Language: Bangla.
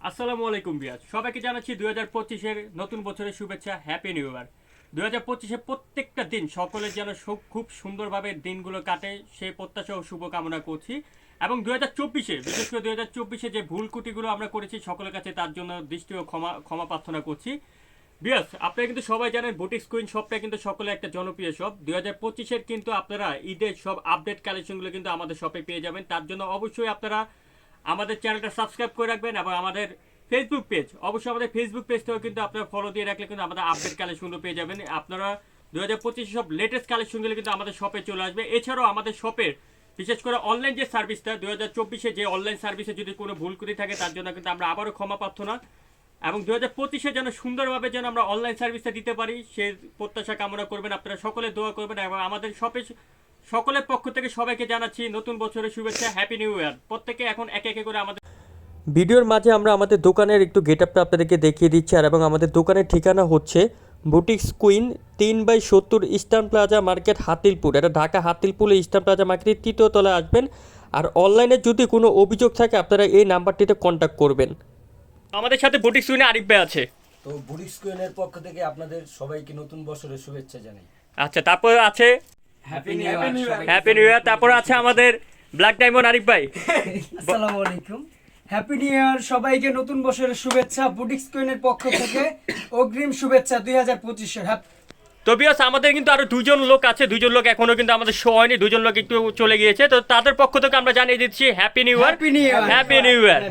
আসসালামু আলাইকুম বিয়াজ, সবাইকে জানাচ্ছি 2025-এর নতুন বছরের শুভেচ্ছা, হ্যাপি নিউ ইয়ার। 2025-এ প্রত্যেকটা দিন সকলের যেন খুব সুন্দরভাবে দিনগুলো কাটে সেই প্রত্যাশা ও শুভকামনা করছি। এবং 2024-এ বিশেষ করে 2024-এ যে ভুল ত্রুটিগুলো আমরা করেছি সকলের কাছে তার জন্য দৃষ্টি ও ক্ষমা প্রার্থনা করছি। বিয়াস, আপনারা কিন্তু সবাই জানেন বুটিক্স কুইন শপটা কিন্তু সকলে একটা জনপ্রিয় শপ। 2025-এর কিন্তু আপনারা ঈদের সব আপডেট কালেকশনগুলো কিন্তু আমাদের শপে পেয়ে যাবেন। তার জন্য অবশ্যই আপনারা আমাদের চ্যানেলটা সাবস্ক্রাইব করে রাখবেন এবং আমাদের ফেসবুক পেজ, অবশ্যই আমাদের ফেসবুক পেজটাও কিন্তু আপনারা ফলো দিয়ে রাখলে কিন্তু আমাদের আপডেট কালেকশনগুলো পেয়ে যাবেন। আপনারা 2025 সব লেটেস্ট কালেকশনগুলো কিন্তু আমাদের শপে চলে আসবে। এছাড়াও আমাদের শপের বিশেষ করে অনলাইন যে সার্ভিসটা 2024-এ যে অনলাইন সার্ভিসে যদি কোনো ভুল ত্রুটি থাকে তার জন্য কিন্তু আমরা আবারও ক্ষমা প্রার্থনা, এবং 2025-এ যেন সুন্দরভাবে যেন আমরা অনলাইন সার্ভিসটা দিতে পারি সে প্রত্যাশা কামনা করবেন। আপনারা সকলে দোয়া করবেন এবং আমাদের শপে সকলের পক্ষ থেকে সবাইকে জানাচ্ছি নতুন বছরের শুভেচ্ছা, হ্যাপি নিউ ইয়ার। প্রত্যেকে এখন একে একে করে আমাদের ভিডিওর মাঝে আমরা আমাদের দোকানের একটু গেট আপটা আপনাদেরকে দেখিয়ে দিচ্ছি। আর এবং আমাদের দোকানের ঠিকানা হচ্ছে boutiques queen 3/70 eastern plaza market, Hatilpur. এটা ঢাকা হাতিলপুরে ইস্টার্ন প্লাজা মার্কেটের 3য় তলায় আসবেন। আর অনলাইনে যদি কোনো অভিযোগ থাকে আপনারা এই নাম্বারটিতে কন্ট্যাক্ট করবেন। আমাদের সাথে বুটিক্স কুইনে আরিফ ভাই আছে। তো বুটিক্স কুইনের পক্ষ থেকে আপনাদের সবাইকে নতুন বছরের শুভেচ্ছা জানাই। আচ্ছা, তারপর আছে happy new year. Happy new year. তারপর আছে আমাদের ব্ল্যাক ডায়মন্ড আরিফ ভাই। আসসালামু আলাইকুম, হ্যাপি নিউ ইয়ার। সবাইকে নতুন বছরের শুভেচ্ছা বুটিক্স কুইনের পক্ষ থেকে অগ্রিম শুভেচ্ছা 2025-এর। তো বিয়াস, আমাদের কিন্তু আরো দুজন লোক আছে, দুজন লোক এখনো কিন্তু আমাদের শো হয়নি, দুজন লোক একটু চলে গিয়েছে। তো তাদের পক্ষ থেকে আমরা জানিয়ে দিচ্ছি happy new year, happy new year. Happy new year.